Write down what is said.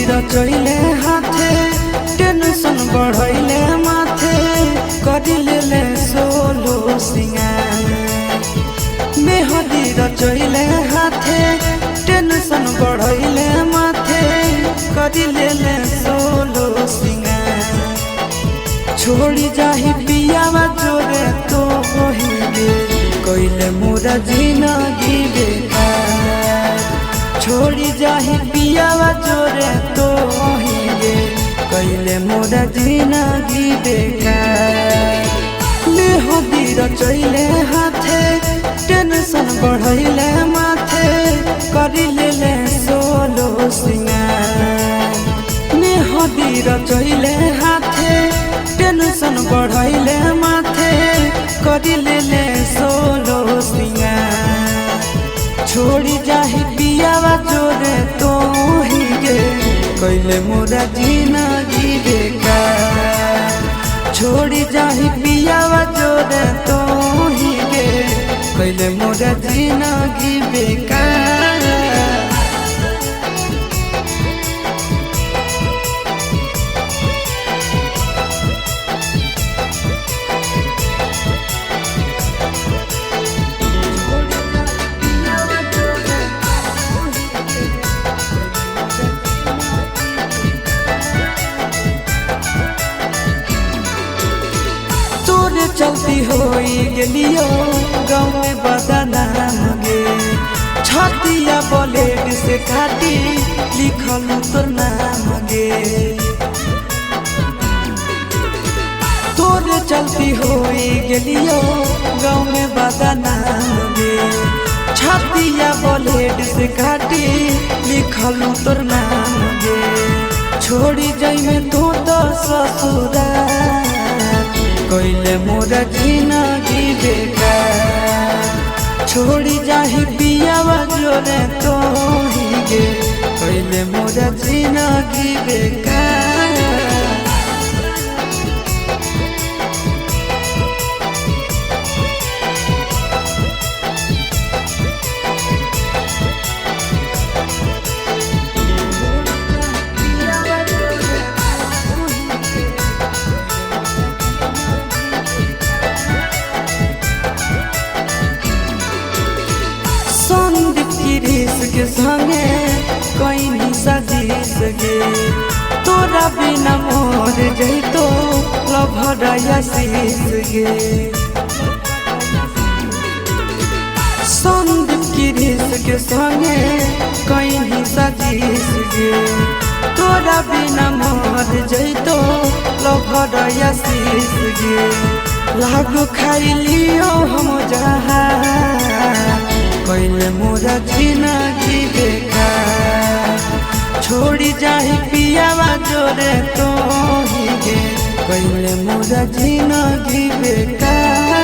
रचैले हाथे टेंशन बढ़ैले माथे करिले सोलो सिंगार मेहदी रचैले हाथे टेंशन बढ़ैले माथे करिले सोलो सिंगार छोड़ी जाही पियावा जोरे तो होइले कइले मोरा जिंदगी बेकार छोड़ी जाही पियावा जोरे तो होइले कइले मोरा जिंदगी बेकार मेहदी रचैले हाथे टेंशन बढ़ैले माथे करिले सोलो सिंगार मेहदी रचैले हाथे टेंशन बढ़ैले माथे करिले सोलो सिंगार छोड़ी जाही पियावा जोरे तो हिगे कइले मोरा जिंदगी बेकार छोड़ी जाही पियावा जोरे तो हिगे कइले मोरा जिंदगी बेकार चलती होई गेलियो गाँव में बदनाम गे छतिया ब्लेड से काटी लिखल तो नाम गे तोरे चलती होई गेलियो गाँव में बदनाम गे छतिया ब्लेड से काटी लिखल तो नाम गे छोड़ी जाइमे तो ससुराल कइले मोरा जिंदगी बेकार छोड़ी जाही पियावा जोरे तो हिगे कइले मोरा जिंदगी बेकार के संगे कहीं सजीस गे तोरा बिना मोर जैतो लभरया शीस गे संदीप गिरीश के संगे कहीं सजीस गे तोरा बिना मोर जैतो लभरया शीस गे लागू खाई लियो हम जहाँ कइले मोरा जिंदगी बेकार छोड़ी जाही पियावा जोरे तो हिगे कइले मोरा जिंदगी बेकार।